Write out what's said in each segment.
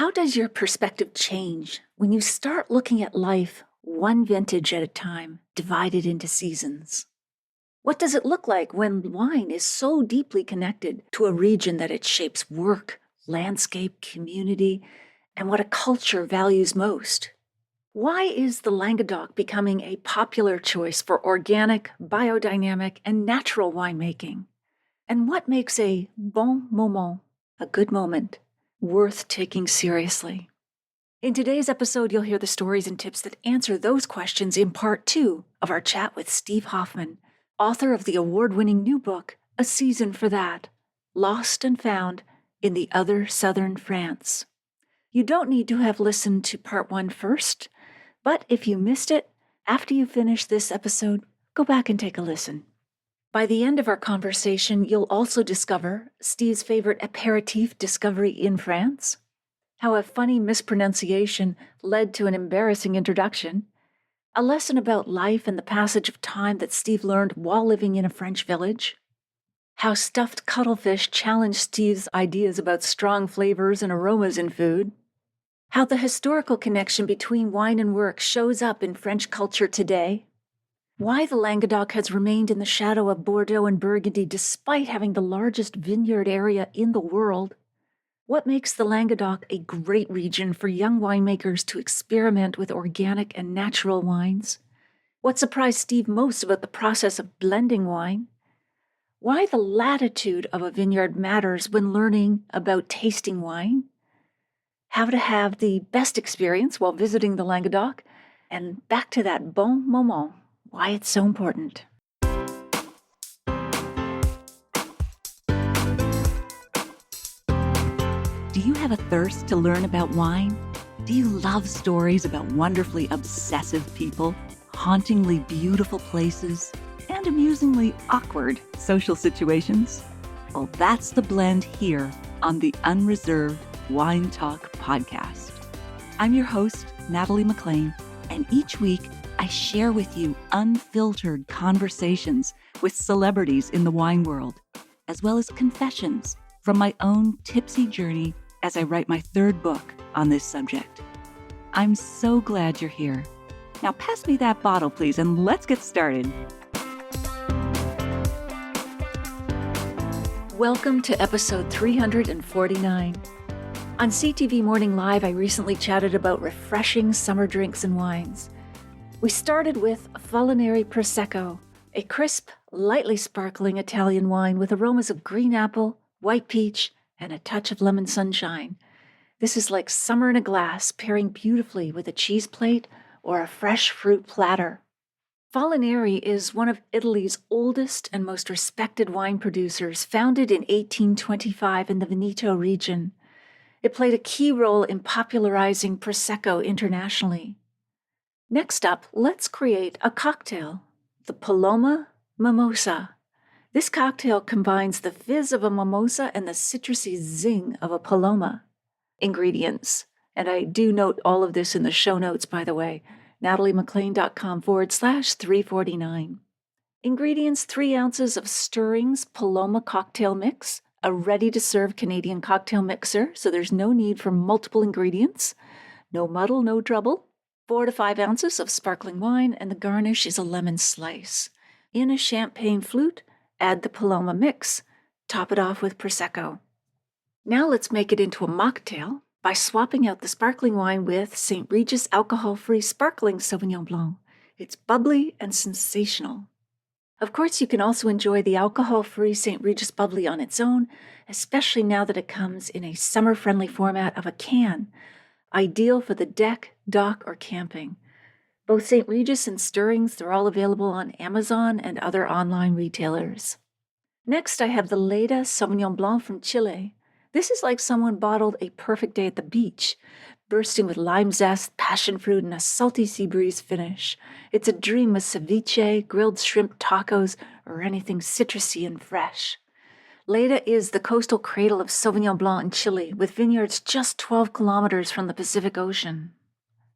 How does your perspective change when you start looking at life one vintage at a time, divided into seasons? What does it look like when wine is so deeply connected to a region that it shapes work, landscape, community, and what a culture values most? Why is the Languedoc becoming a popular choice for organic, biodynamic, and natural winemaking? And what makes a bon moment, a good moment, worth taking seriously? In today's episode, you'll hear the stories and tips that answer those questions in part 2 of our chat with Steve Hoffman, author of the award-winning new book, A Season for That, Lost and Found in the Other Southern France. You don't need to have listened to part 1 first, but if you missed it, after you finish this episode, go back and take a listen. By the end of our conversation, you'll also discover Steve's favorite aperitif discovery in France, how a funny mispronunciation led to an embarrassing introduction, a lesson about life and the passage of time that Steve learned while living in a French village, how stuffed cuttlefish challenged Steve's ideas about strong flavors and aromas in food, how the historical connection between wine and work shows up in French culture today, why the Languedoc has remained in the shadow of Bordeaux and Burgundy despite having the largest vineyard area in the world, what makes the Languedoc a great region for young winemakers to experiment with organic and natural wines, what surprised Steve most about the process of blending wine, why the latitude of a vineyard matters when learning about tasting wine, how to have the best experience while visiting the Languedoc, and back to that bon moment, why it's so important. Do you have a thirst to learn about wine? Do you love stories about wonderfully obsessive people, hauntingly beautiful places, and amusingly awkward social situations? Well, that's the blend here on the Unreserved Wine Talk podcast. I'm your host, Natalie McLean, and each week I share with you unfiltered conversations with celebrities in the wine world, as well as confessions from my own tipsy journey as I write my third book on this subject. I'm so glad you're here. Now pass me that bottle, please, and let's get started. Welcome to episode 349. On CTV Morning Live, I recently chatted about refreshing summer drinks and wines. We started with Culinary Prosecco, a crisp, lightly sparkling Italian wine with aromas of green apple, white peach, and a touch of lemon sunshine. This is like summer in a glass, pairing beautifully with a cheese plate or a fresh fruit platter. Culinary is one of Italy's oldest and most respected wine producers, founded in 1825 in the Veneto region. It played a key role in popularizing Prosecco internationally. Next up, let's create a cocktail, the Paloma Mimosa. This cocktail combines the fizz of a mimosa and the citrusy zing of a paloma. Ingredients, and I do note all of this in the show notes, by the way, nataliemclean.com/349. Ingredients: 3 ounces of Stirring's Paloma cocktail mix, a ready-to-serve Canadian cocktail mixer, so there's no need for multiple ingredients. No muddle, no trouble. 4 to 5 ounces of sparkling wine, and the garnish is a lemon slice. In a champagne flute, add the Paloma mix. Top it off with Prosecco. Now let's make it into a mocktail by swapping out the sparkling wine with St. Regis alcohol-free sparkling Sauvignon Blanc. It's bubbly and sensational. Of course, you can also enjoy the alcohol-free St. Regis Bubbly on its own, especially now that it comes in a summer-friendly format of a can, ideal for the deck, dock, or camping. Both St. Regis and Stirring's, they're all available on Amazon and other online retailers. Next, I have the Leda Sauvignon Blanc from Chile. This is like someone bottled a perfect day at the beach, bursting with lime zest, passion fruit, and a salty sea breeze finish. It's a dream with ceviche, grilled shrimp tacos, or anything citrusy and fresh. Leda is the coastal cradle of Sauvignon Blanc in Chile, with vineyards just 12 kilometers from the Pacific Ocean.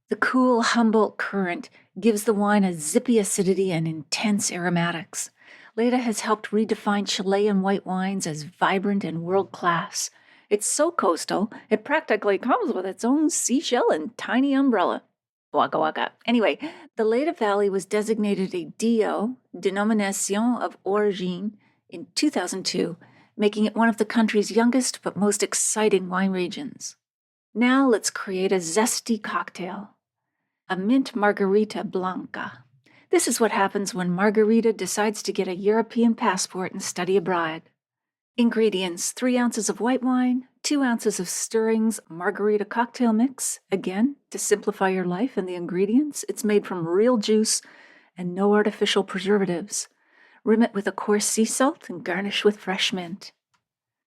The cool Humboldt current gives the wine a zippy acidity and intense aromatics. Leda has helped redefine Chilean white wines as vibrant and world-class. It's so coastal, it practically comes with its own seashell and tiny umbrella. Waka waka. Anyway, the Leda Valley was designated a DO, Denomination of Origine, in 2002, making it one of the country's youngest but most exciting wine regions. Now let's create a zesty cocktail. A mint margarita blanca. This is what happens when Margarita decides to get a European passport and study abroad. Ingredients: 3 ounces of white wine, 2 ounces of Stirring's margarita cocktail mix. Again, to simplify your life and the ingredients, it's made from real juice and no artificial preservatives. Rim it with a coarse sea salt and garnish with fresh mint.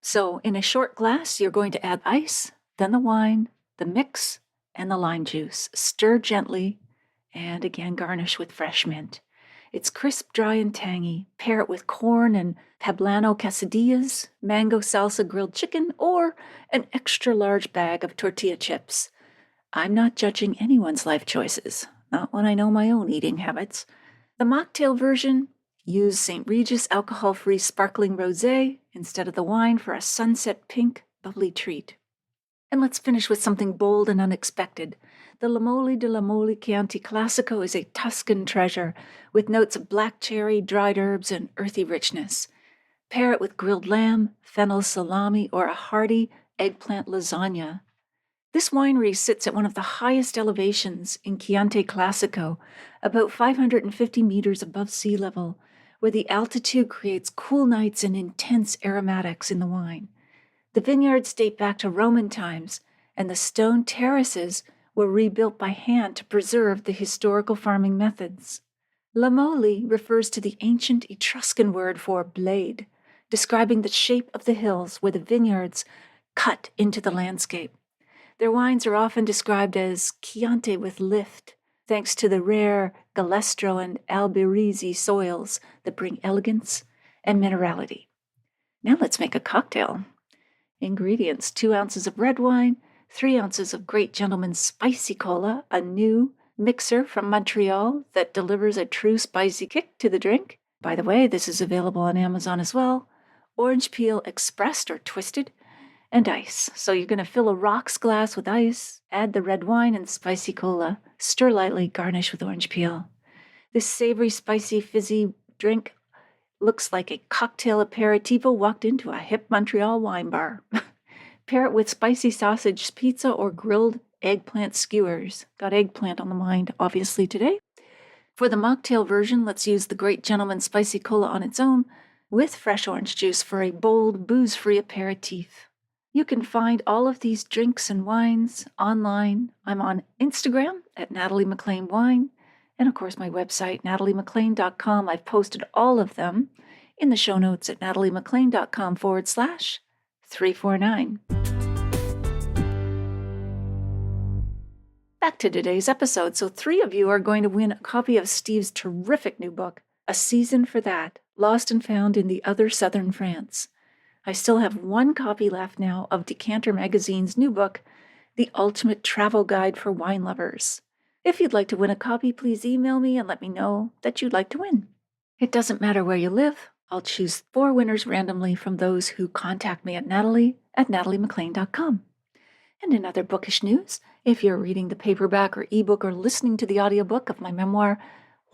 So, in a short glass, you're going to add ice, then the wine, the mix, and the lime juice. Stir gently, and again garnish with fresh mint. It's crisp, dry, and tangy. Pair it with corn and poblano quesadillas, mango salsa grilled chicken, or an extra large bag of tortilla chips. I'm not judging anyone's life choices, not when I know my own eating habits. The mocktail version: use St. Regis alcohol-free sparkling rosé instead of the wine for a sunset pink, bubbly treat. And let's finish with something bold and unexpected. The Limoli de Limoli Chianti Classico is a Tuscan treasure with notes of black cherry, dried herbs, and earthy richness. Pair it with grilled lamb, fennel salami, or a hearty eggplant lasagna. This winery sits at one of the highest elevations in Chianti Classico, about 550 meters above sea level, where the altitude creates cool nights and intense aromatics in the wine. The vineyards date back to Roman times, and the stone terraces were rebuilt by hand to preserve the historical farming methods. Limoli refers to the ancient Etruscan word for blade, describing the shape of the hills where the vineyards cut into the landscape. Their wines are often described as Chianti with lift, thanks to the rare Galestro and Alberizi soils that bring elegance and minerality. Now let's make a cocktail. Ingredients: 2 ounces of red wine, 3 ounces of Great Gentleman's Spicy Cola, a new mixer from Montreal that delivers a true spicy kick to the drink. By the way, this is available on Amazon as well. Orange peel expressed or twisted, and ice. So you're going to fill a rocks glass with ice, add the red wine and spicy cola, stir lightly, garnish with orange peel. This savory, spicy, fizzy drink looks like a cocktail aperitivo walked into a hip Montreal wine bar. Pair it with spicy sausage pizza or grilled eggplant skewers. Got eggplant on the mind, obviously, today. For the mocktail version, let's use the Great Gentleman Spicy Cola on its own with fresh orange juice for a bold, booze-free aperitif. You can find all of these drinks and wines online. I'm on Instagram at Natalie McLean Wine, and of course my website, nataliemclean.com. I've posted all of them in the show notes at nataliemclean.com/349. Back to today's episode. So 3 of you are going to win a copy of Steve's terrific new book, A Season for That, Lost and Found in the Other Southern France. I still have 1 copy left now of Decanter Magazine's new book, The Ultimate Travel Guide for Wine Lovers. If you'd like to win a copy, please email me and let me know that you'd like to win. It doesn't matter where you live. I'll choose 4 winners randomly from those who contact me at nataliemclean.com. And in other bookish news, if you're reading the paperback or ebook or listening to the audiobook of my memoir,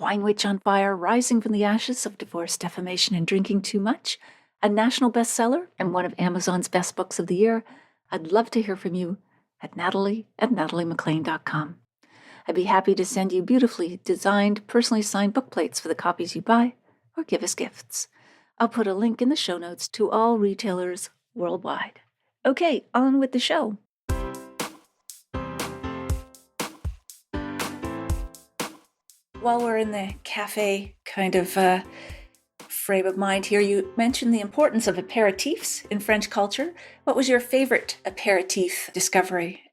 Wine Witch on Fire, Rising from the Ashes of Divorce, Defamation, and Drinking Too Much, a national bestseller and one of Amazon's best books of the year, I'd love to hear from you at natalie@nataliemclean.com. I'd be happy to send you beautifully designed, personally signed book plates for the copies you buy or give as gifts. I'll put a link in the show notes to all retailers worldwide. Okay, on with the show. While we're in the cafe kind of frame of mind here, you mentioned the importance of aperitifs in French culture. What was your favorite aperitif discovery?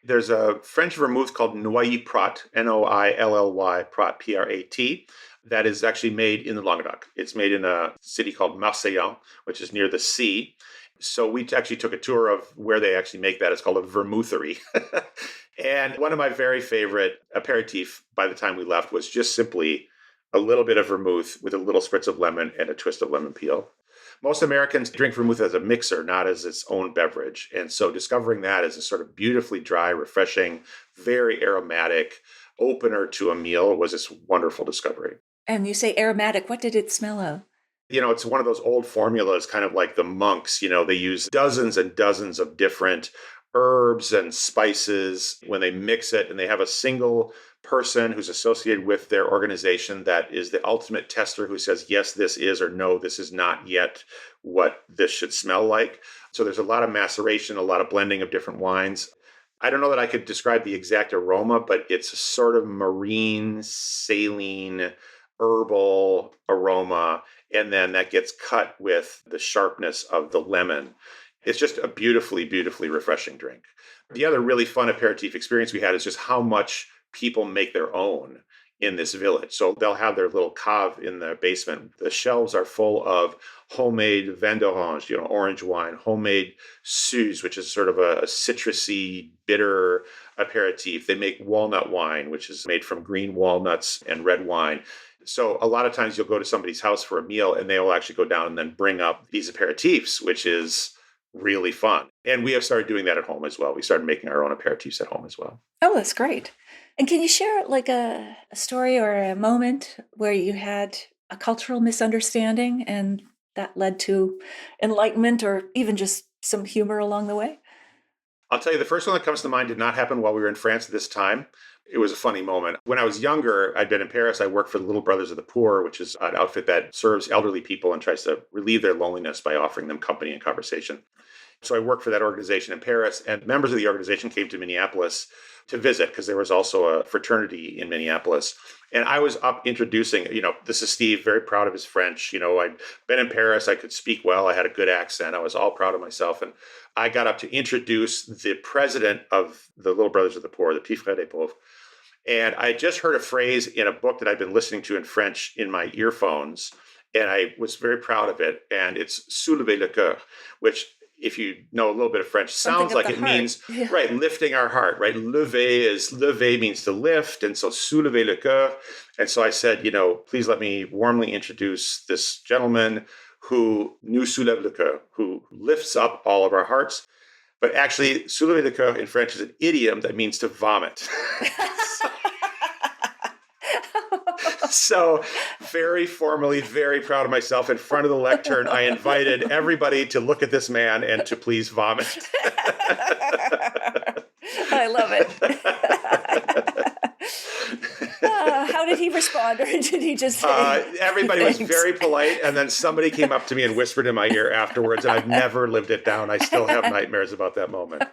There's a French vermouth called Noilly Prat, Noilly Prat, Prat, that is actually made in the Languedoc. It's made in a city called Marseillan, which is near the sea. So we actually took a tour of where they actually make that. It's called a vermouthery. And one of my very favorite aperitif by the time we left was just simply a little bit of vermouth with a little spritz of lemon and a twist of lemon peel. Most Americans drink vermouth as a mixer, not as its own beverage. And so discovering that as a sort of beautifully dry, refreshing, very aromatic opener to a meal was this wonderful discovery. And you say aromatic. What did it smell of? It's one of those old formulas, kind of like the monks. They use dozens and dozens of different herbs and spices when they mix it, and they have a single person who's associated with their organization that is the ultimate tester who says, yes, this is, or no, this is not yet what this should smell like. So there's a lot of maceration, a lot of blending of different wines. I don't know that I could describe the exact aroma, but it's a sort of marine, saline, herbal aroma. And then that gets cut with the sharpness of the lemon. It's just a beautifully, beautifully refreshing drink. The other really fun aperitif experience we had is just how much people make their own in this village. So they'll have their little cave in the basement. The shelves are full of homemade vin d'orange, orange wine, homemade suze, which is sort of a citrusy, bitter aperitif. They make walnut wine, which is made from green walnuts and red wine. So a lot of times you'll go to somebody's house for a meal and they will actually go down and then bring up these aperitifs, which is really fun. And we have started doing that at home as well. We started making our own aperitifs at home as well. Oh, that's great. And can you share like a story or a moment where you had a cultural misunderstanding and that led to enlightenment or even just some humor along the way? I'll tell you, the first one that comes to mind did not happen while we were in France at this time. It was a funny moment. When I was younger, I'd been in Paris. I worked for the Little Brothers of the Poor, which is an outfit that serves elderly people and tries to relieve their loneliness by offering them company and conversation. So I worked for that organization in Paris, and members of the organization came to Minneapolis to visit because there was also a fraternity in Minneapolis. And I was up introducing, this is Steve, very proud of his French. I'd been in Paris. I could speak well. I had a good accent. I was all proud of myself. And I got up to introduce the president of the Little Brothers of the Poor, the Petits Frères des Pauvres. And I just heard a phrase in a book that I'd been listening to in French in my earphones. And I was very proud of it. And it's soulever le cœur, which, if you know a little bit of French, sounds like it means, right, lifting our heart, right? Lever means to lift. And so soulever le cœur. And so I said, please let me warmly introduce this gentleman who nous soulève le cœur, who lifts up all of our hearts. But actually, soulever le cœur in French is an idiom that means to vomit. So very formally, very proud of myself, in front of the lectern, I invited everybody to look at this man and to please vomit. I love it. How did he respond, or did he just say everybody thanks? Was very polite, and then somebody came up to me and whispered in my ear afterwards, and I've never lived it down. I still have nightmares about that moment.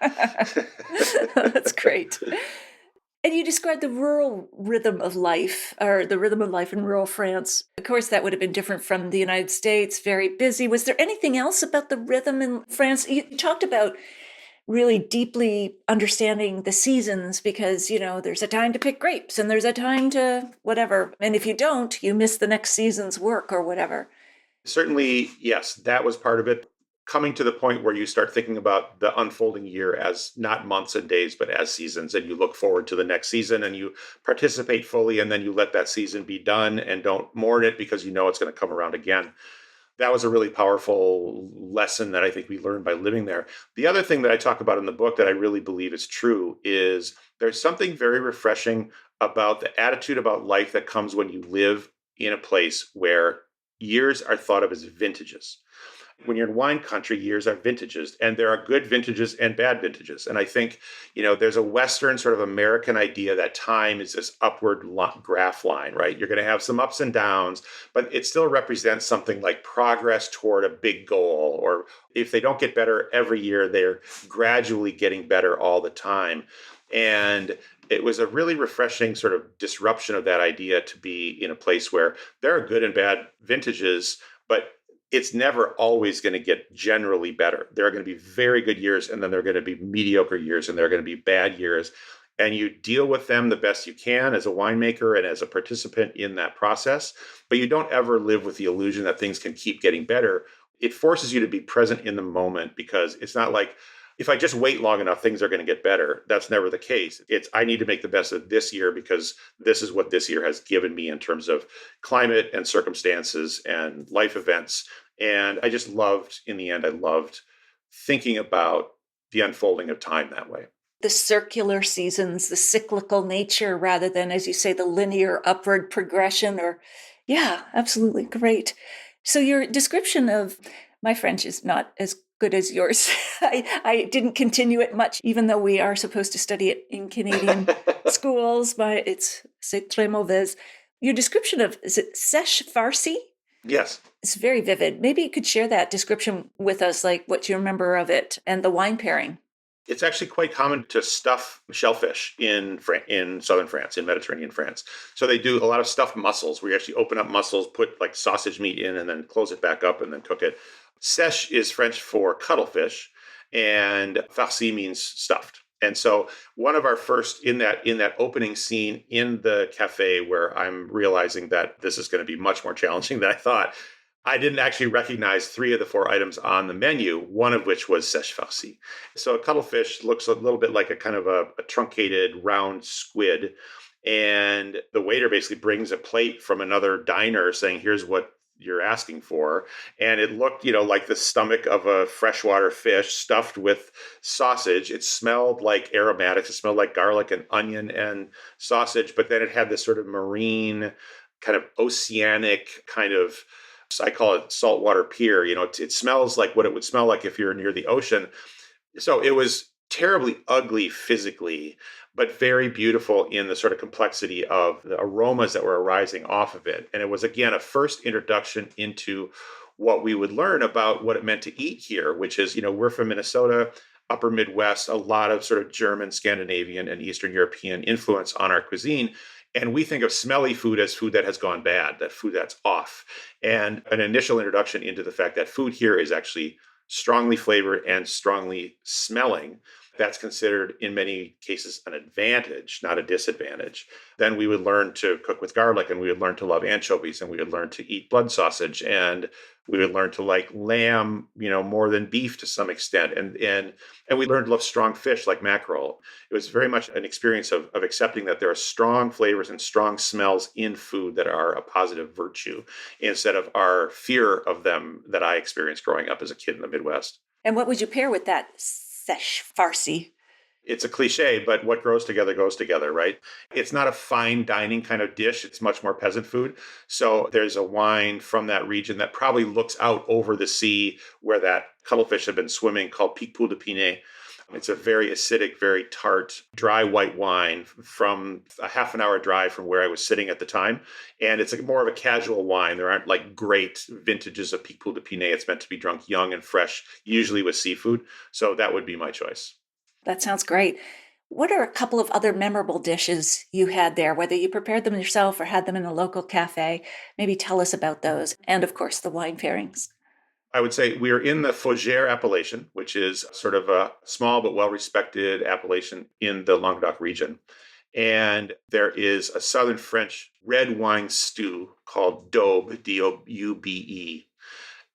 That's great. And you described the rural rhythm of life, or the rhythm of life in rural France. Of course, that would have been different from the United States, very busy. Was there anything else about the rhythm in France? You talked about really deeply understanding the seasons because, there's a time to pick grapes and there's a time to whatever. And if you don't, you miss the next season's work or whatever. Certainly, yes, that was part of it. Coming to the point where you start thinking about the unfolding year as not months and days, but as seasons, and you look forward to the next season and you participate fully, and then you let that season be done and don't mourn it because it's going to come around again. That was a really powerful lesson that I think we learned by living there. The other thing that I talk about in the book that I really believe is true is there's something very refreshing about the attitude about life that comes when you live in a place where years are thought of as vintages. When you're in wine country, years are vintages, and there are good vintages and bad vintages. And I think, there's a Western sort of American idea that time is this upward graph line, right? You're going to have some ups and downs, but it still represents something like progress toward a big goal. Or if they don't get better every year, they're gradually getting better all the time. And it was a really refreshing sort of disruption of that idea to be in a place where there are good and bad vintages, but it's never always going to get generally better. There are going to be very good years, and then there are going to be mediocre years, and there are going to be bad years. And you deal with them the best you can as a winemaker and as a participant in that process. But you don't ever live with the illusion that things can keep getting better. It forces you to be present in the moment, because it's not like, if I just wait long enough, things are going to get better. That's never the case. It's, I need to make the best of this year because this is what this year has given me in terms of climate and circumstances and life events. And I just loved, in the end, I loved thinking about the unfolding of time that way. The circular seasons, the cyclical nature, rather than, as you say, the linear upward progression. Or, yeah, absolutely great. So your description of my French is not as good as yours. I didn't continue it much, even though we are supposed to study it in Canadian schools, but c'est très mauvais. Your description of, is it sèche farci? Yes. It's very vivid. Maybe you could share that description with us, like what you remember of it and the wine pairing. It's actually quite common to stuff shellfish in southern France, in Mediterranean France. So they do a lot of stuffed mussels, where you actually open up mussels, put like sausage meat in, and then close it back up and then cook it. Sèche is French for cuttlefish, and farci means stuffed. And so one of our first in that opening scene in the cafe, where I'm realizing that this is going to be much more challenging than I thought, I didn't actually recognize 3 of the 4 items on the menu, one of which was sèche farci. So a cuttlefish looks a little bit like a kind of a truncated round squid. And the waiter basically brings a plate from another diner saying, here's what you're asking for. And it looked, like the stomach of a freshwater fish stuffed with sausage. It smelled like aromatics. It smelled like garlic and onion and sausage. But then it had this sort of marine, kind of oceanic kind of, I call it saltwater pier. It smells like what it would smell like if you're near the ocean. So it was terribly ugly physically, but very beautiful in the sort of complexity of the aromas that were arising off of it. And it was, again, a first introduction into what we would learn about what it meant to eat here, which is, we're from Minnesota, upper Midwest, a lot of sort of German, Scandinavian, and Eastern European influence on our cuisine. And we think of smelly food as food that has gone bad, that food that's off. And an initial introduction into the fact that food here is actually strongly flavored and strongly smelling. That's considered in many cases an advantage, not a disadvantage. Then we would learn to cook with garlic, and we would learn to love anchovies, and we would learn to eat blood sausage, and we would learn to like lamb, more than beef to some extent. And we learned to love strong fish like mackerel. It was very much an experience of accepting that there are strong flavors and strong smells in food that are a positive virtue, instead of our fear of them that I experienced growing up as a kid in the Midwest. And what would you pair with that sèche farci? It's a cliche, but what grows together goes together, right? It's not a fine dining kind of dish. It's much more peasant food. So there's a wine from that region that probably looks out over the sea where that cuttlefish had been swimming, called Picpoul de Pinet. It's a very acidic, very tart, dry white wine from a half an hour drive from where I was sitting at the time. And it's more of a casual wine. There aren't like great vintages of Picpoul de Pinet. It's meant to be drunk young and fresh, usually with seafood. So that would be my choice. That sounds great. What are a couple of other memorable dishes you had there, whether you prepared them yourself or had them in a local cafe? Maybe tell us about those. And of course, the wine pairings. I would say we are in the Fougères appellation, which is sort of a small but well-respected appellation in the Languedoc region. And there is a southern French red wine stew called daube, D-O-U-B-E.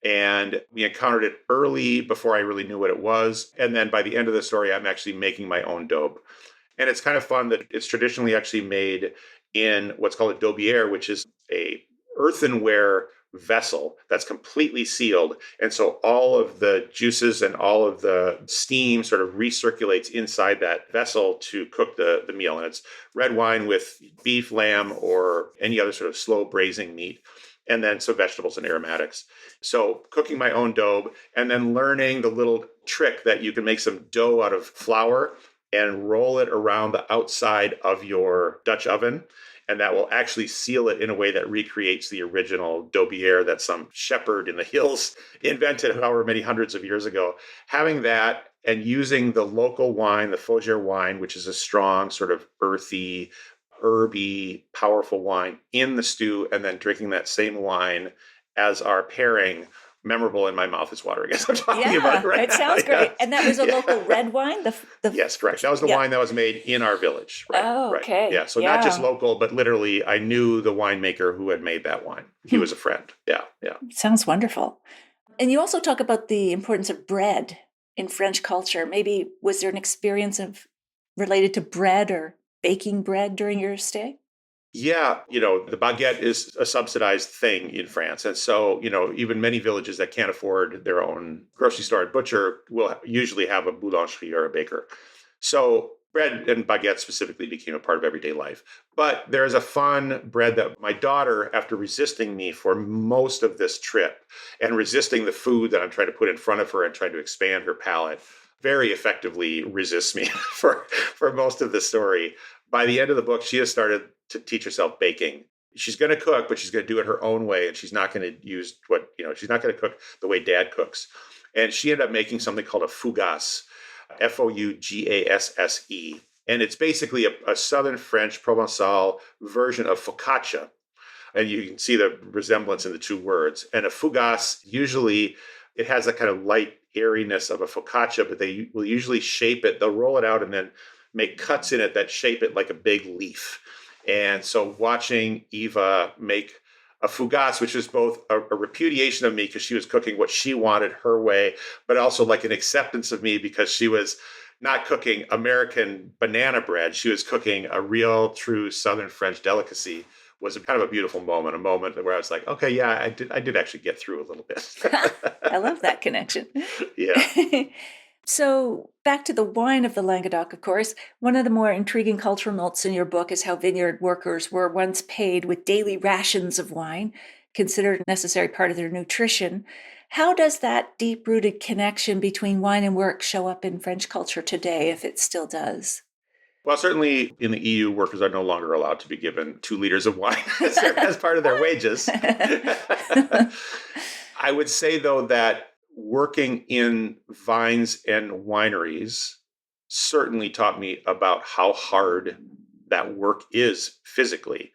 And we encountered it early before I really knew what it was. And then by the end of the story, I'm actually making my own daube. And it's kind of fun that it's traditionally actually made in what's called a daubière, which is a earthenware vessel that's completely sealed. And so all of the juices and all of the steam sort of recirculates inside that vessel to cook the meal. And it's red wine with beef, lamb, or any other sort of slow braising meat, and then some vegetables and aromatics. So cooking my own daube, and then learning the little trick that you can make some dough out of flour and roll it around the outside of your Dutch oven. And that will actually seal it in a way that recreates the original daubière that some shepherd in the hills invented however many hundreds of years ago. Having that and using the local wine, the Fougères wine, which is a strong sort of earthy, herby, powerful wine in the stew, and then drinking that same wine as our pairing, memorable in my mouth is watering as I'm talking about it right it now. sounds great. Yeah. And that was a local red wine? Yes, correct. That was the wine that was made in our village. Right, Oh, okay. Right. Yeah, so not just local, but literally I knew the winemaker who had made that wine. He was a friend. Yeah. Sounds wonderful. And you also talk about the importance of bread in French culture. Maybe was there an experience related to bread or baking bread during your stay? Yeah, the baguette is a subsidized thing in France. And so, even many villages that can't afford their own grocery store and butcher will usually have a boulangerie or a baker. So, bread and baguette specifically became a part of everyday life. But there is a fun bread that my daughter, after resisting me for most of this trip and resisting the food that I'm trying to put in front of her and trying to expand her palate, very effectively resists me for most of the story. By the end of the book, she has started to teach herself baking. She's going to cook, but she's going to do it her own way. And she's not going to use she's not going to cook the way dad cooks. And she ended up making something called a fougasse, Fougasse. And it's basically a Southern French Provençal version of focaccia. And you can see the resemblance in the two words. And a fougasse, usually it has a kind of light airiness of a focaccia, but they will usually shape it. They'll roll it out and then make cuts in it that shape it like a big leaf. And so watching Eva make a fougasse, which was both a repudiation of me because she was cooking what she wanted her way, but also like an acceptance of me because she was not cooking American banana bread. She was cooking a real, true Southern French delicacy. Was kind of a beautiful moment, a moment where I was like, okay, yeah, I did actually get through a little bit. I love that connection. Yeah. So back to the wine of the Languedoc, of course, one of the more intriguing cultural notes in your book is how vineyard workers were once paid with daily rations of wine, considered a necessary part of their nutrition. How does that deep-rooted connection between wine and work show up in French culture today, if it still does? Well, certainly in the EU, workers are no longer allowed to be given 2 liters of wine as part of their wages. I would say, though, that working in vines and wineries certainly taught me about how hard that work is physically.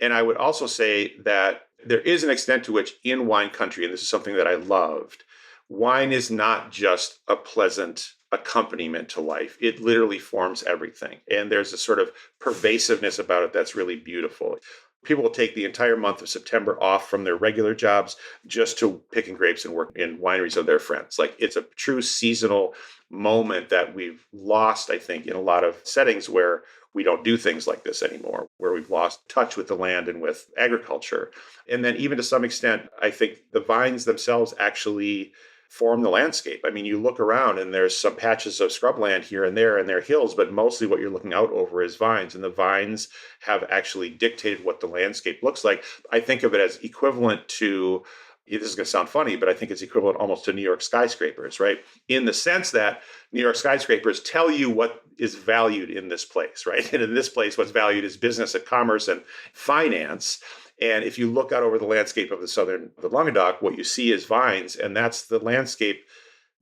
And I would also say that there is an extent to which in wine country, and this is something that I loved, wine is not just a pleasant accompaniment to life. It literally forms everything. And there's a sort of pervasiveness about it that's really beautiful. People will take the entire month of September off from their regular jobs just to picking grapes and work in wineries of their friends. Like it's a true seasonal moment that we've lost, I think, in a lot of settings where we don't do things like this anymore, where we've lost touch with the land and with agriculture. And then even to some extent, I think the vines themselves actually form the landscape. I mean, you look around and there's some patches of scrubland here and there hills, but mostly what you're looking out over is vines. And the vines have actually dictated what the landscape looks like. I think of it as equivalent to, this is going to sound funny, but I think it's equivalent almost to New York skyscrapers, right? In the sense that New York skyscrapers tell you what is valued in this place, right? And in this place, what's valued is business and commerce and finance. And if you look out over the landscape of the Languedoc, what you see is vines, and that's the landscape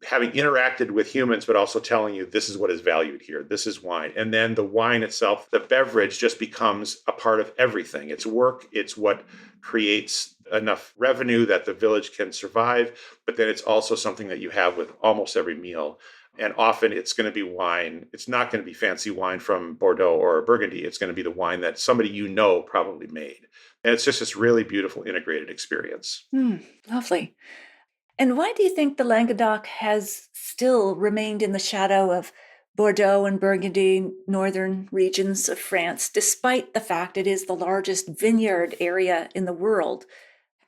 having interacted with humans, but also telling you this is what is valued here. This is wine. And then the wine itself, the beverage just becomes a part of everything. It's work. It's what creates enough revenue that the village can survive. But then it's also something that you have with almost every meal. And often it's going to be wine. It's not going to be fancy wine from Bordeaux or Burgundy. It's going to be the wine that somebody probably made. And it's just this really beautiful integrated experience. Lovely. And why do you think the Languedoc has still remained in the shadow of Bordeaux and Burgundy, northern regions of France, despite the fact it is the largest vineyard area in the world?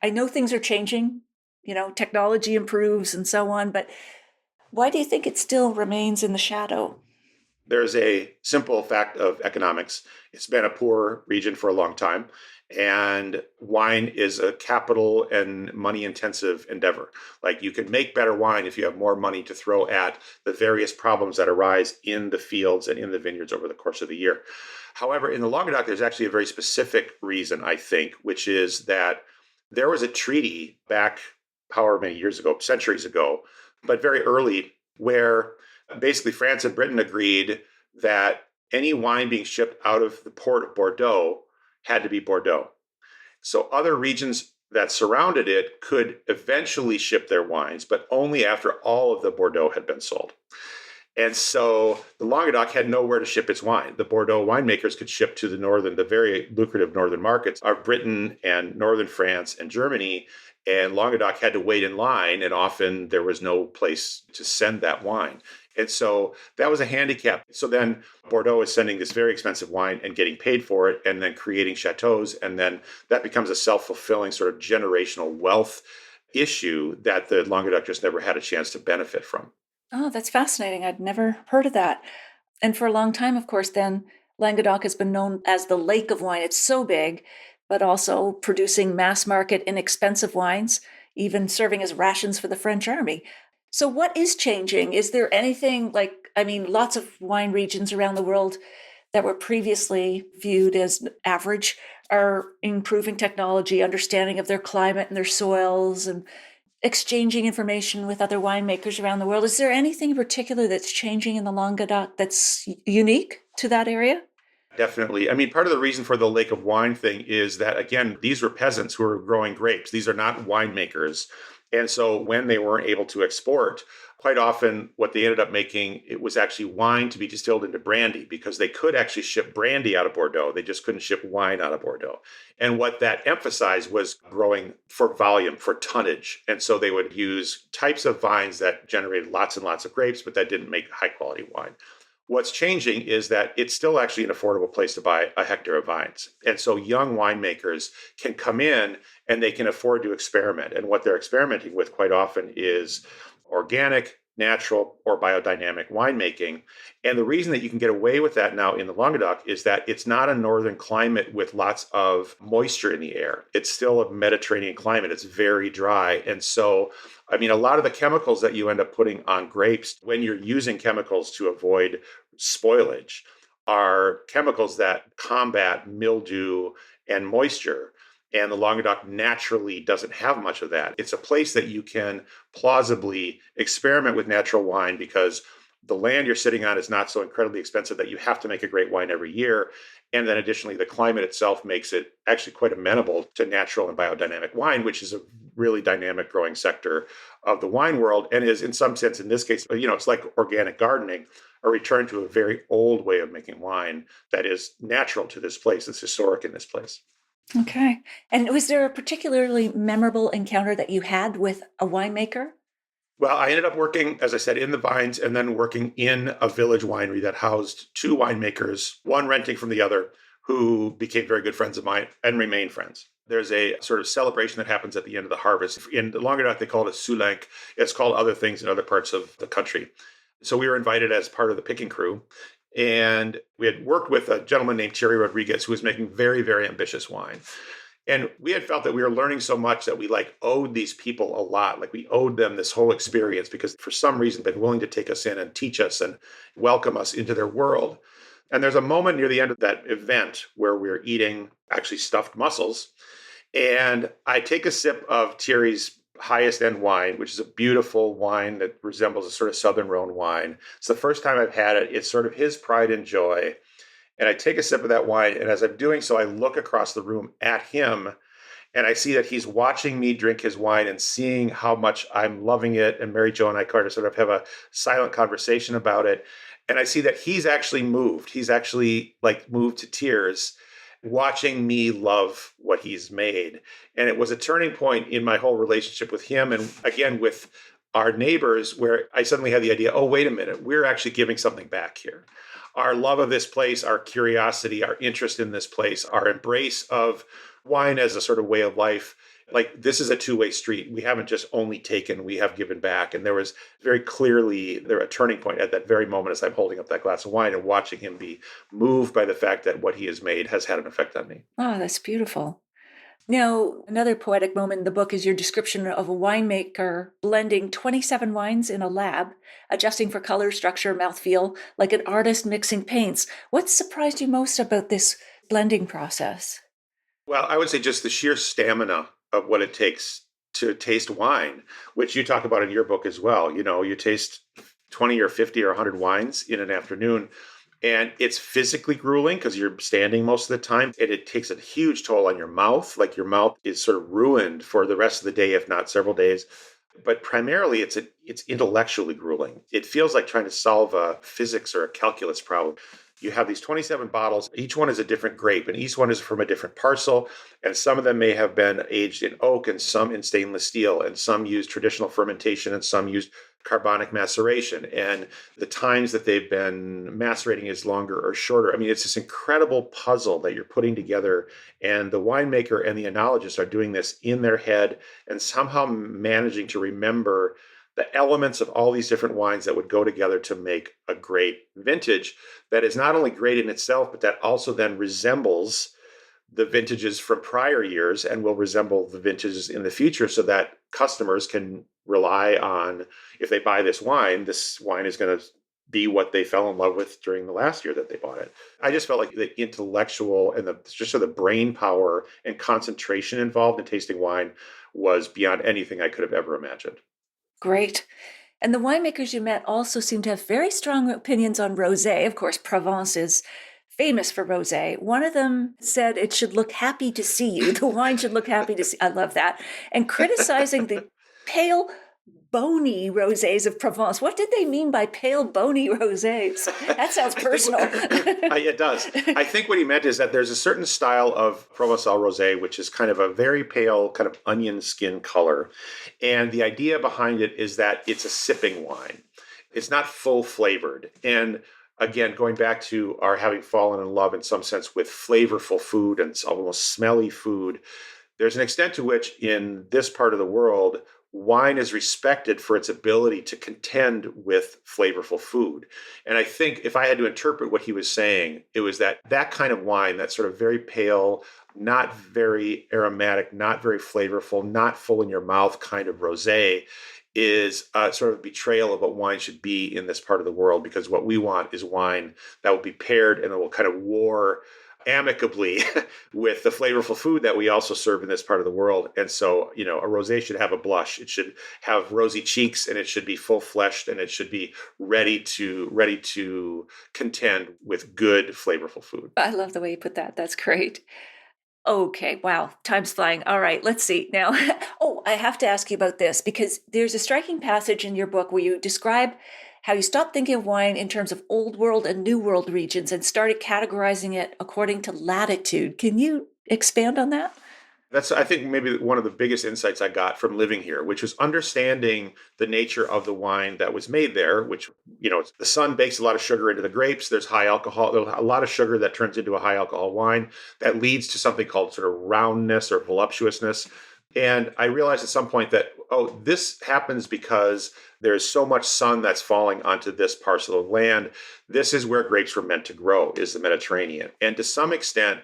I know things are changing, technology improves and so on, but why do you think it still remains in the shadow? There's a simple fact of economics. It's been a poor region for a long time. And wine is a capital and money intensive endeavor. Like you can make better wine if you have more money to throw at the various problems that arise in the fields and in the vineyards over the course of the year. However, in the Languedoc, there's actually a very specific reason, I think, which is that there was a treaty back however many years ago, centuries ago, but very early, where basically France and Britain agreed that any wine being shipped out of the port of Bordeaux had to be Bordeaux. So other regions that surrounded it could eventually ship their wines, but only after all of the Bordeaux had been sold. And so the Languedoc had nowhere to ship its wine. The Bordeaux winemakers could ship to the very lucrative northern markets of Britain and northern France and Germany. And Languedoc had to wait in line, and often there was no place to send that wine. And so that was a handicap. So then Bordeaux is sending this very expensive wine and getting paid for it and then creating chateaus. And then that becomes a self-fulfilling sort of generational wealth issue that the Languedoc just never had a chance to benefit from. Oh, that's fascinating. I'd never heard of that. And for a long time, of course, then Languedoc has been known as the lake of wine. It's so big, but also producing mass market inexpensive wines, even serving as rations for the French army. So, what is changing? Is there anything like, I mean, lots of wine regions around the world that were previously viewed as average are improving technology, understanding of their climate and their soils, and exchanging information with other winemakers around the world. Is there anything in particular that's changing in the Languedoc that's unique to that area? Definitely. I mean, part of the reason for the Lake of Wine thing is that, again, these were peasants who were growing grapes. These are not winemakers. And so when they weren't able to export, quite often what they ended up making, it was actually wine to be distilled into brandy because they could actually ship brandy out of Bordeaux. They just couldn't ship wine out of Bordeaux. And what that emphasized was growing for volume, for tonnage. And so they would use types of vines that generated lots and lots of grapes, but that didn't make high quality wine. What's changing is that it's still actually an affordable place to buy a hectare of vines. And so young winemakers can come in and they can afford to experiment. And what they're experimenting with quite often is organic, natural, or biodynamic winemaking. And the reason that you can get away with that now in the Languedoc is that it's not a northern climate with lots of moisture in the air. It's still a Mediterranean climate. It's very dry. And so, I mean, a lot of the chemicals that you end up putting on grapes when you're using chemicals to avoid spoilage are chemicals that combat mildew and moisture. And the Languedoc naturally doesn't have much of that. It's a place that you can plausibly experiment with natural wine because the land you're sitting on is not so incredibly expensive that you have to make a great wine every year. And then additionally, the climate itself makes it actually quite amenable to natural and biodynamic wine, which is a really dynamic growing sector of the wine world and is in some sense, in this case, it's like organic gardening, a return to a very old way of making wine that is natural to this place. It's historic in this place. Okay. And was there a particularly memorable encounter that you had with a winemaker? Well, I ended up working, as I said, in the vines and then working in a village winery that housed two winemakers, one renting from the other, who became very good friends of mine and remain friends. There's a sort of celebration that happens at the end of the harvest. In the Languedoc, they call it a soulenc. It's called other things in other parts of the country. So we were invited as part of the picking crew. And we had worked with a gentleman named Thierry Rodriguez, who was making very, very ambitious wine. And we had felt that we were learning so much that we owed these people a lot. Like we owed them this whole experience because for some reason they've been willing to take us in and teach us and welcome us into their world. And there's a moment near the end of that event where we're eating actually stuffed mussels. And I take a sip of Thierry's highest end wine, which is a beautiful wine that resembles a sort of Southern Rhone wine. It's the first time I've had it. It's sort of his pride and joy. And I take a sip of that wine. And as I'm doing so, I look across the room at him and I see that he's watching me drink his wine and seeing how much I'm loving it. And Mary Jo and I sort of have a silent conversation about it. And I see that he's actually moved. He's actually moved to tears watching me love what he's made. And it was a turning point in my whole relationship with him. And again, with our neighbors, where I suddenly had the idea, oh, wait a minute, we're actually giving something back here. Our love of this place, our curiosity, our interest in this place, our embrace of wine as a sort of way of life. This is a two-way street. We haven't just only taken, we have given back. And there was very clearly a turning point at that very moment as I'm holding up that glass of wine and watching him be moved by the fact that what he has made has had an effect on me. Oh, that's beautiful. Now, another poetic moment in the book is your description of a winemaker blending 27 wines in a lab, adjusting for color, structure, mouthfeel, like an artist mixing paints. What surprised you most about this blending process? Well, I would say just the sheer stamina of what it takes to taste wine, which you talk about in your book as well. You taste 20 or 50 or 100 wines in an afternoon. And it's physically grueling because you're standing most of the time. And it takes a huge toll on your mouth. Your mouth is sort of ruined for the rest of the day, if not several days. But primarily, it's intellectually grueling. It feels like trying to solve a physics or a calculus problem. you have these 27 bottles. Each one is a different grape, and each one is from a different parcel. And some of them may have been aged in oak, and some in stainless steel, and some use traditional fermentation, and some use carbonic maceration. And the times that they've been macerating is longer or shorter. I mean, it's this incredible puzzle that you're putting together. And the winemaker and the enologist are doing this in their head and somehow managing to remember the elements of all these different wines that would go together to make a great vintage that is not only great in itself, but that also then resembles the vintages from prior years and will resemble the vintages in the future, so that customers can rely on, if they buy this wine is going to be what they fell in love with during the last year that they bought it. I just felt like the intellectual and the brain power and concentration involved in tasting wine was beyond anything I could have ever imagined. Great. And the winemakers you met also seem to have very strong opinions on rosé. Of course, Provence is famous for rosé. One of them said it should look happy to see you. The wine should look happy to see. I love that. And criticizing the pale, bony rosés of Provence. What did they mean by pale, bony rosés? That sounds personal. It does. I think what he meant is that there's a certain style of Provençal rosé, which is kind of a very pale, kind of onion skin color. And the idea behind it is that it's a sipping wine. It's not full flavored. And again, going back to our having fallen in love in some sense with flavorful food and almost smelly food, there's an extent to which in this part of the world, wine is respected for its ability to contend with flavorful food. And I think if I had to interpret what he was saying, it was that kind of wine, that sort of very pale, not very aromatic, not very flavorful, not full in your mouth kind of rosé, is a sort of betrayal of what wine should be in this part of the world, because what we want is wine that will be paired and it will kind of war amicably with the flavorful food that we also serve in this part of the world. And so, a rosé should have a blush. It should have rosy cheeks, and it should be full fleshed, and it should be ready to contend with good flavorful food. I love the way you put that. That's great. Okay, wow, time's flying. All right, let's see now. Oh, I have to ask you about this, because there's a striking passage in your book where you describe how you stopped thinking of wine in terms of old world and new world regions and started categorizing it according to latitude. Can you expand on that? That's, I think, maybe one of the biggest insights I got from living here, which was understanding the nature of the wine that was made there, which, the sun bakes a lot of sugar into the grapes. There's high alcohol, there's a lot of sugar that turns into a high alcohol wine that leads to something called sort of roundness or voluptuousness. And I realized at some point that, this happens because there's so much sun that's falling onto this parcel of land. This is where grapes were meant to grow, is the Mediterranean. And to some extent,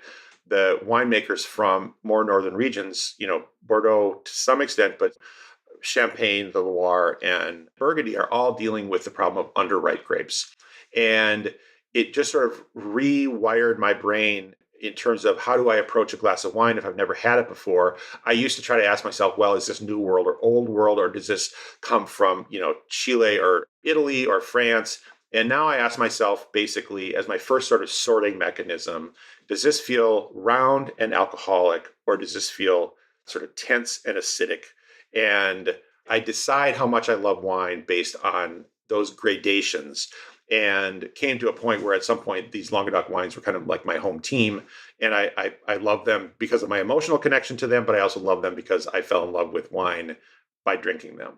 the winemakers from more northern regions, Bordeaux to some extent, but Champagne, the Loire, and Burgundy are all dealing with the problem of underripe grapes. And it just sort of rewired my brain in terms of how do I approach a glass of wine if I've never had it before. I used to try to ask myself, well, is this new world or old world, or does this come from, Chile or Italy or France? And now I ask myself, basically, as my first sort of sorting mechanism, does this feel round and alcoholic, or does this feel sort of tense and acidic? And I decide how much I love wine based on those gradations, and came to a point where at some point these Languedoc wines were kind of like my home team. And I love them because of my emotional connection to them, but I also love them because I fell in love with wine by drinking them.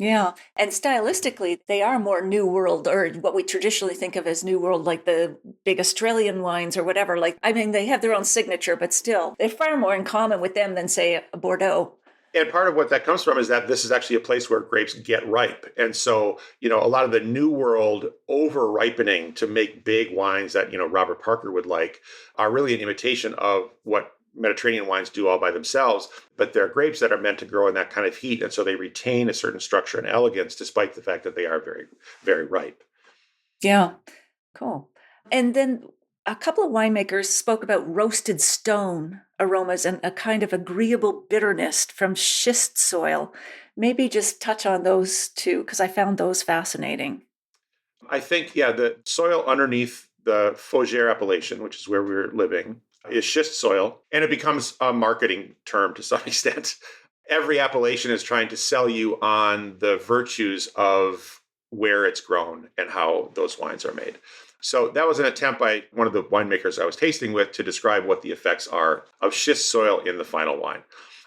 Yeah. And stylistically, they are more New World, or what we traditionally think of as New World, like the big Australian wines or whatever. They have their own signature, but still, they're far more in common with them than, say, a Bordeaux. And part of what that comes from is that this is actually a place where grapes get ripe. And so, a lot of the New World over ripening to make big wines that, Robert Parker would like are really an imitation of what Mediterranean wines do all by themselves, but they're grapes that are meant to grow in that kind of heat. And so they retain a certain structure and elegance, despite the fact that they are very, very ripe. Yeah, cool. And then a couple of winemakers spoke about roasted stone aromas and a kind of agreeable bitterness from schist soil. Maybe just touch on those two, because I found those fascinating. I think, the soil underneath the Fougère appellation, which is where we're living, is schist soil, and it becomes a marketing term to some extent. Every appellation is trying to sell you on the virtues of where it's grown and how those wines are made. So that was an attempt by one of the winemakers I was tasting with to describe what the effects are of schist soil in the final wine.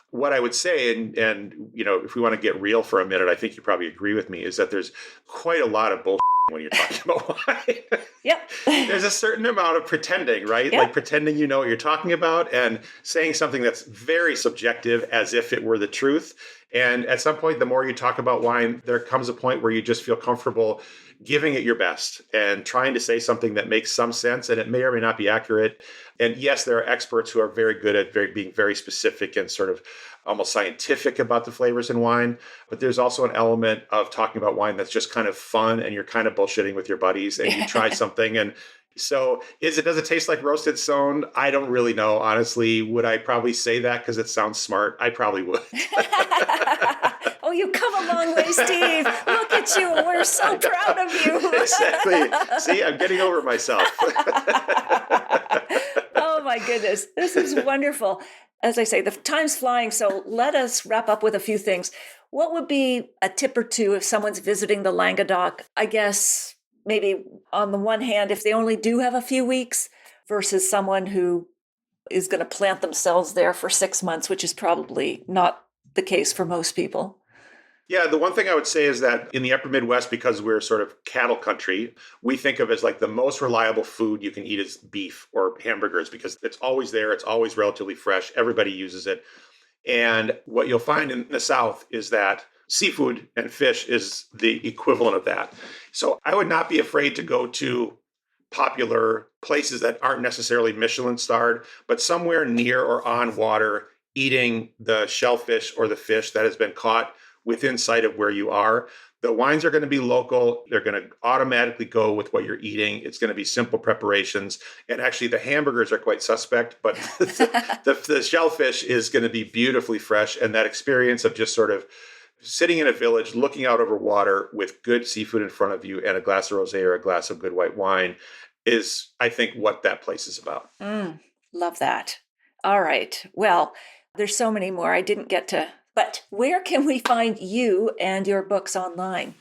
What I would say, and if we want to get real for a minute, I think you probably agree with me, is that there's quite a lot of bullshit when you're talking about wine. Yep. There's a certain amount of pretending, right? Yep. Like pretending you know what you're talking about and saying something that's very subjective as if it were the truth. And at some point, the more you talk about wine, there comes a point where you just feel comfortable giving it your best and trying to say something that makes some sense, and it may or may not be accurate. And yes, there are experts who are very good at being very specific and sort of almost scientific about the flavors in wine. But there's also an element of talking about wine that's just kind of fun, and you're kind of bullshitting with your buddies and you try something. And so does it taste like roasted Saône? I don't really know. Honestly, would I probably say that because it sounds smart? I probably would. Oh, you come a long way, Steve. Look at you. We're so proud of you. Exactly. See, I'm getting over myself. Oh, my goodness. This is wonderful. As I say, the time's flying, so let us wrap up with a few things. What would be a tip or two if someone's visiting the Languedoc? I guess maybe on the one hand, if they only do have a few weeks versus someone who is going to plant themselves there for 6 months, which is probably not the case for most people. Yeah, the one thing I would say is that in the upper Midwest, because we're sort of cattle country, we think of as like the most reliable food you can eat is beef or hamburgers because it's always there. It's always relatively fresh. Everybody uses it. And what you'll find in the South is that seafood and fish is the equivalent of that. So I would not be afraid to go to popular places that aren't necessarily Michelin starred, but somewhere near or on water, eating the shellfish or the fish that has been caught within sight of where you are. The wines are going to be local. They're going to automatically go with what you're eating. It's going to be simple preparations. And actually, the hamburgers are quite suspect, but the shellfish is going to be beautifully fresh. And that experience of just sort of sitting in a village, looking out over water with good seafood in front of you and a glass of rosé or a glass of good white wine is, I think, what that place is about. Love that. All right. Well, there's so many more I didn't get to. But where can we find you and your books online?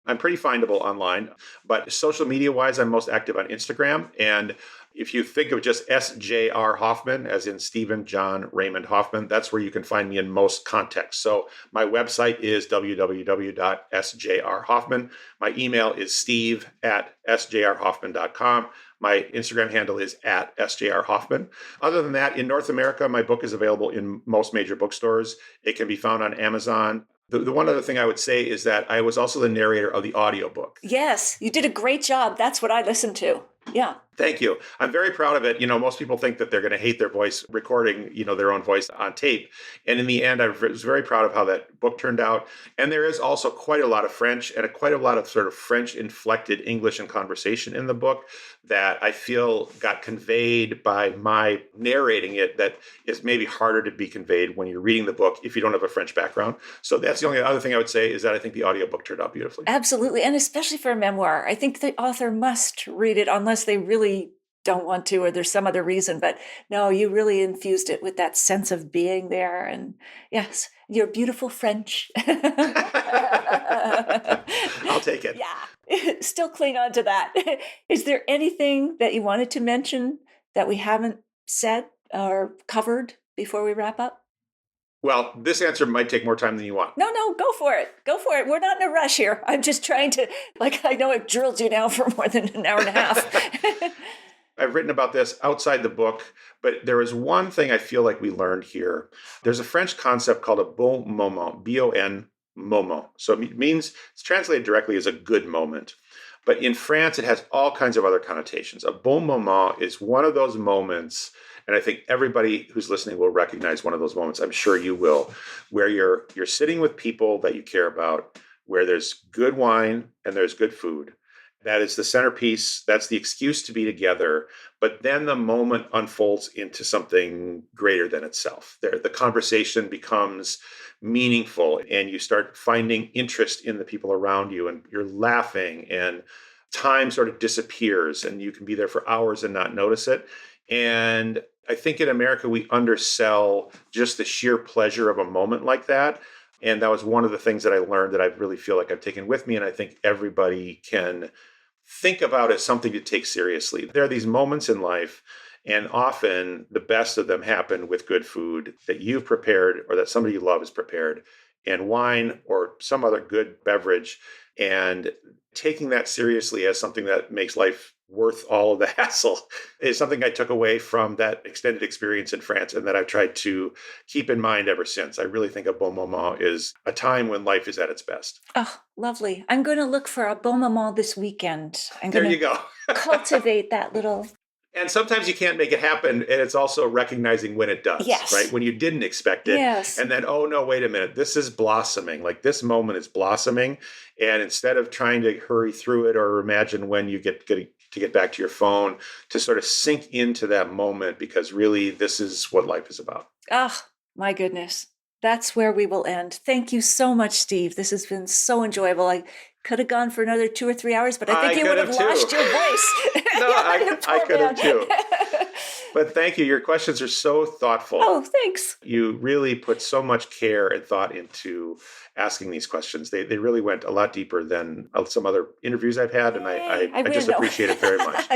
I'm pretty findable online, but social media-wise, I'm most active on Instagram. And if you think of just SJR Hoffman, as in Stephen John Raymond Hoffman, that's where you can find me in most contexts. So my website is www.sjrhoffman. My email is steve@sjrhoffman.com. My Instagram handle is @sjrhoffman. Other than that, in North America, my book is available in most major bookstores. It can be found on Amazon. The one other thing I would say is that I was also the narrator of the audiobook. Yes, you did a great job. That's what I listened to. Yeah. Thank you. I'm very proud of it. Most people think that they're going to hate their voice recording, their own voice on tape. And in the end, I was very proud of how that book turned out. And there is also quite a lot of French and quite a lot of sort of French inflected English and conversation in the book that I feel got conveyed by my narrating it that is maybe harder to be conveyed when you're reading the book if you don't have a French background. So that's the only other thing I would say is that I think the audiobook turned out beautifully. Absolutely. And especially for a memoir, I think the author must read it unless they really don't want to, or there's some other reason. But no, you really infused it with that sense of being there. And yes, you're beautiful French. I'll take it. Yeah. Still cling on to that. Is there anything that you wanted to mention that we haven't said or covered before we wrap up? Well, this answer might take more time than you want. No, go for it. Go for it. We're not in a rush here. I'm just trying to, I know I've drilled you now for more than an hour and a half. I've written about this outside the book, but there is one thing I feel like we learned here. There's a French concept called a bon moment, B-O-N, moment. So it means, it's translated directly as a good moment. But in France, it has all kinds of other connotations. A bon moment is one of those moments, and I think everybody who's listening will recognize one of those moments. I'm sure you will, where you're sitting with people that you care about, where there's good wine and there's good food. That is the centerpiece. That's the excuse to be together. But then the moment unfolds into something greater than itself. The conversation becomes meaningful, and you start finding interest in the people around you, and you're laughing, and time sort of disappears, and you can be there for hours and not notice it. And I think in America, we undersell just the sheer pleasure of a moment like that. And that was one of the things that I learned that I really feel like I've taken with me. And I think everybody can think about as something to take seriously. There are these moments in life, and often the best of them happen with good food that you've prepared or that somebody you love has prepared, and wine or some other good beverage. And taking that seriously as something that makes life worth all of the hassle is something I took away from that extended experience in France and that I've tried to keep in mind ever since. I really think a bon moment is a time when life is at its best. Oh, lovely. I'm going to look for a bon moment this weekend. I'm There going you go. to cultivate that little. And sometimes you can't make it happen. And it's also recognizing when it does, Yes. right? When you didn't expect it. Yes. And then, oh, no, wait a minute. This is blossoming. Like this moment is blossoming. And instead of trying to hurry through it or imagine when you get to get back to your phone, to sort of sink into that moment, because really this is what life is about. Oh, my goodness. That's where we will end. Thank you so much, Steve. This has been so enjoyable. I could have gone for another 2 or 3 hours, but I think you would have lost your voice. No, I could have too. But thank you. Your questions are so thoughtful. Oh, thanks. You really put so much care and thought into asking these questions. They really went a lot deeper than some other interviews I've had, and I just appreciate it very much.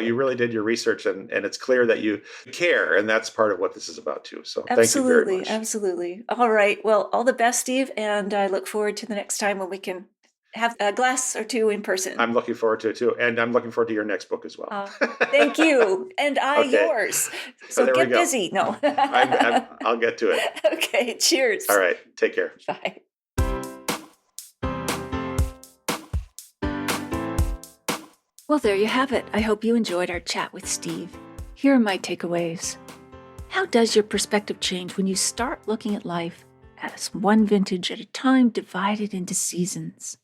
You really did your research, and it's clear that you care, and that's part of what this is about too. So thank you very much. Absolutely. All right. Well, all the best, Steve, and I look forward to the next time when we can have a glass or two in person. I'm looking forward to it too. And I'm looking forward to your next book as well. Thank you. And yours. So get busy. No. I'll get to it. Okay. Cheers. All right. Take care. Bye. Well, there you have it. I hope you enjoyed our chat with Steve. Here are my takeaways. How does your perspective change when you start looking at life as one vintage at a time, divided into seasons?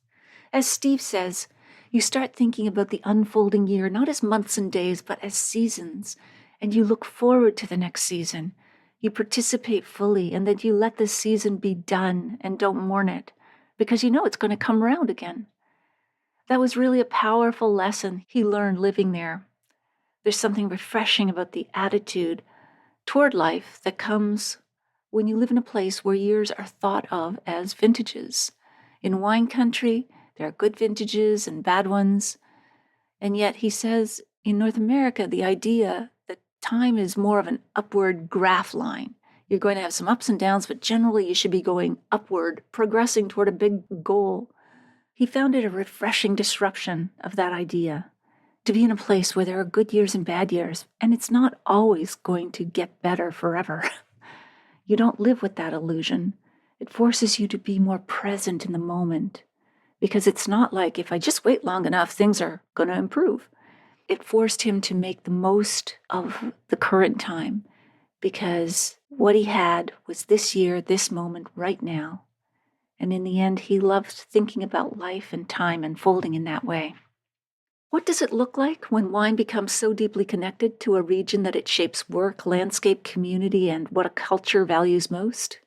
As Steve says, you start thinking about the unfolding year not as months and days, but as seasons, and you look forward to the next season. You participate fully, and then you let the season be done and don't mourn it, because you know it's going to come around again. That was really a powerful lesson he learned living there. There's something refreshing about the attitude toward life that comes when you live in a place where years are thought of as vintages. In wine country, there are good vintages and bad ones. And yet he says in North America, the idea that time is more of an upward graph line. You're going to have some ups and downs, but generally you should be going upward, progressing toward a big goal. He found it a refreshing disruption of that idea, to be in a place where there are good years and bad years, and it's not always going to get better forever. You don't live with that illusion. It forces you to be more present in the moment, because it's not like if I just wait long enough, things are going to improve. It forced him to make the most of the current time, because what he had was this year, this moment, right now. And in the end, he loved thinking about life and time unfolding in that way. What does it look like when wine becomes so deeply connected to a region that it shapes work, landscape, community, and what a culture values most?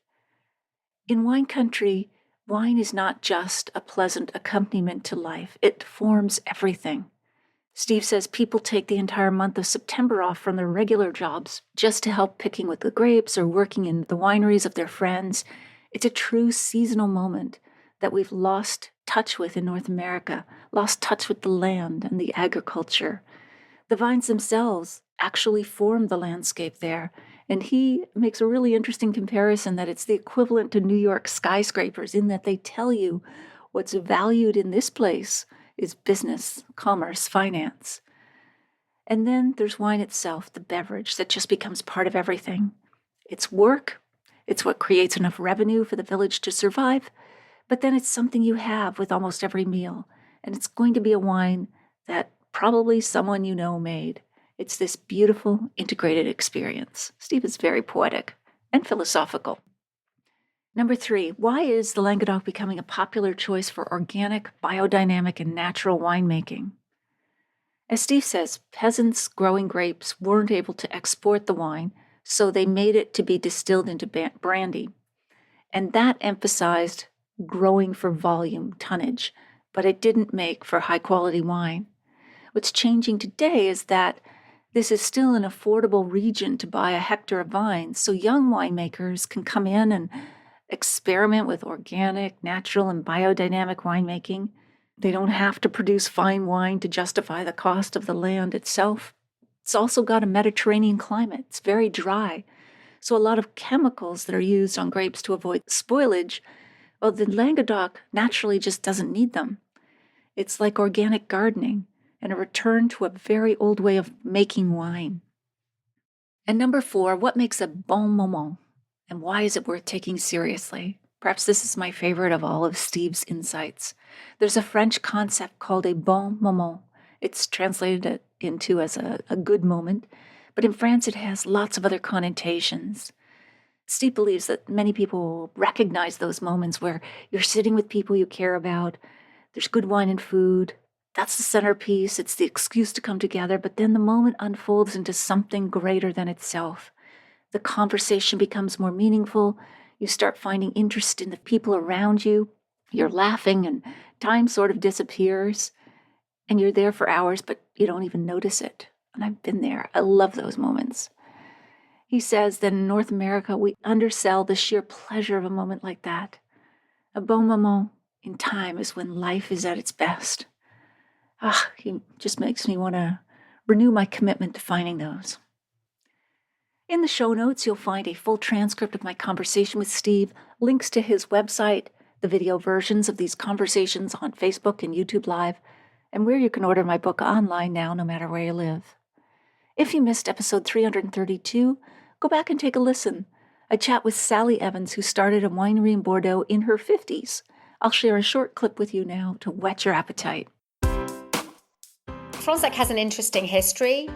In wine country, wine is not just a pleasant accompaniment to life. It forms everything. Steve says people take the entire month of September off from their regular jobs just to help picking with the grapes or working in the wineries of their friends. It's a true seasonal moment that we've lost touch with in North America, lost touch with the land and the agriculture. The vines themselves actually form the landscape there. And he makes a really interesting comparison that it's the equivalent to New York skyscrapers in that they tell you what's valued in this place is business, commerce, finance. And then there's wine itself, the beverage that just becomes part of everything. It's work. It's what creates enough revenue for the village to survive. But then it's something you have with almost every meal. And it's going to be a wine that probably someone you know made. It's this beautiful, integrated experience. Steve is very poetic and philosophical. Number 3, why is the Languedoc becoming a popular choice for organic, biodynamic, and natural winemaking? As Steve says, peasants growing grapes weren't able to export the wine, so they made it to be distilled into brandy. And that emphasized growing for volume, tonnage, but it didn't make for high-quality wine. What's changing today is that this is still an affordable region to buy a hectare of vines, so young winemakers can come in and experiment with organic, natural, and biodynamic winemaking. They don't have to produce fine wine to justify the cost of the land itself. It's also got a Mediterranean climate. It's very dry. So a lot of chemicals that are used on grapes to avoid spoilage, well, the Languedoc naturally just doesn't need them. It's like organic gardening and a return to a very old way of making wine. And number 4, what makes a bon moment? And why is it worth taking seriously? Perhaps this is my favorite of all of Steve's insights. There's a French concept called a bon moment. It's translated into as a good moment, but in France it has lots of other connotations. Steve believes that many people will recognize those moments where you're sitting with people you care about, there's good wine and food, that's the centerpiece, it's the excuse to come together, but then the moment unfolds into something greater than itself. The conversation becomes more meaningful, you start finding interest in the people around you, you're laughing and time sort of disappears, and you're there for hours, but you don't even notice it. And I've been there. I love those moments. He says that in North America, we undersell the sheer pleasure of a moment like that. A bon moment in time is when life is at its best. He just makes me want to renew my commitment to finding those. In the show notes, you'll find a full transcript of my conversation with Steve, links to his website, the video versions of these conversations on Facebook and YouTube Live, and where you can order my book online now, no matter where you live. If you missed episode 332, go back and take a listen. I chat with Sally Evans, who started a winery in Bordeaux in her 50s. I'll share a short clip with you now to whet your appetite. Fronsac has an interesting history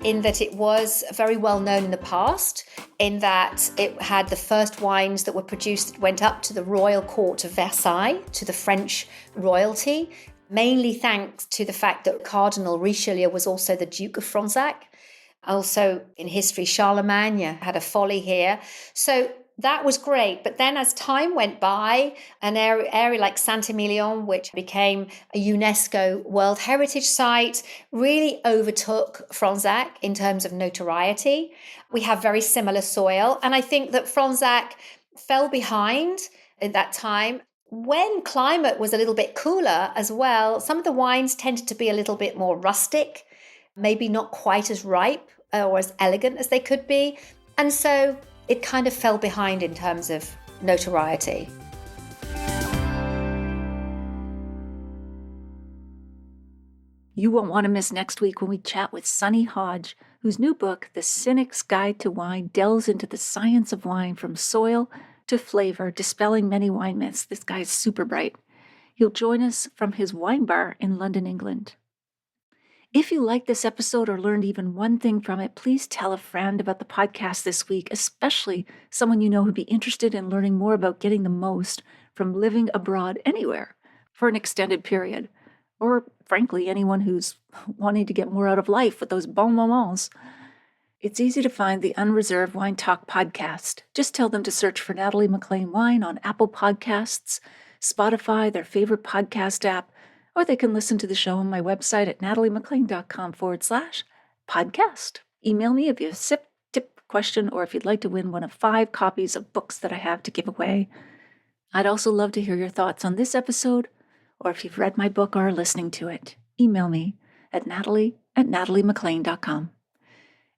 in that it was very well known in the past, in that it had the first wines that were produced that went up to the royal court of Versailles, to the French royalty, mainly thanks to the fact that Cardinal Richelieu was also the Duke of Fronsac. Also in history, Charlemagne had a folly here. So that was great. But then as time went by, an area like Saint-Emilion, which became a UNESCO World Heritage Site, really overtook Fronsac in terms of notoriety. We have very similar soil. And I think that Fronsac fell behind at that time. When climate was a little bit cooler as well, some of the wines tended to be a little bit more rustic, maybe not quite as ripe or as elegant as they could be. And so it kind of fell behind in terms of notoriety. You won't want to miss next week when we chat with Sunny Hodge, whose new book, The Cynic's Guide to Wine, delves into the science of wine from soil to flavor, dispelling many wine myths. This guy is super bright. He'll join us from his wine bar in London, England. If you liked this episode or learned even one thing from it, please tell a friend about the podcast this week, especially someone you know who'd be interested in learning more about getting the most from living abroad anywhere for an extended period. Or, frankly, anyone who's wanting to get more out of life with those bon moments. It's easy to find the Unreserved Wine Talk podcast. Just tell them to search for Natalie MacLean Wine on Apple Podcasts, Spotify, their favorite podcast app, or they can listen to the show on my website at nataliemaclean.com/podcast. Email me if you have a sip, tip, question, or if you'd like to win one of 5 copies of books that I have to give away. I'd also love to hear your thoughts on this episode, or if you've read my book or are listening to it. Email me at natalie@nataliemaclean.com.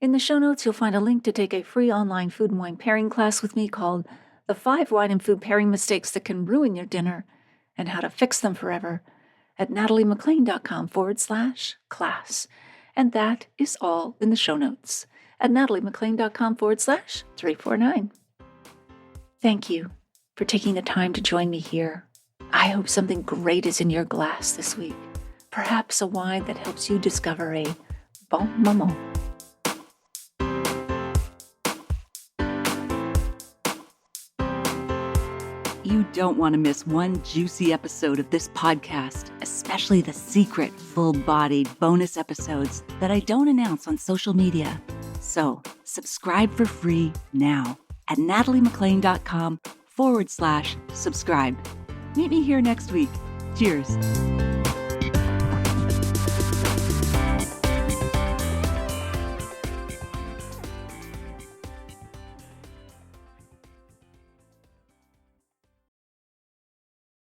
In the show notes, you'll find a link to take a free online food and wine pairing class with me called The 5 Wine and Food Pairing Mistakes That Can Ruin Your Dinner and How to Fix Them Forever at nataliemaclean.com/class. And that is all in the show notes at nataliemaclean.com/349. Thank you for taking the time to join me here. I hope something great is in your glass this week. Perhaps a wine that helps you discover a bon moment. You don't want to miss one juicy episode of this podcast, especially the secret, full-bodied bonus episodes that I don't announce on social media. So, subscribe for free now at nataliemaclean.com/subscribe. Meet me here next week. Cheers.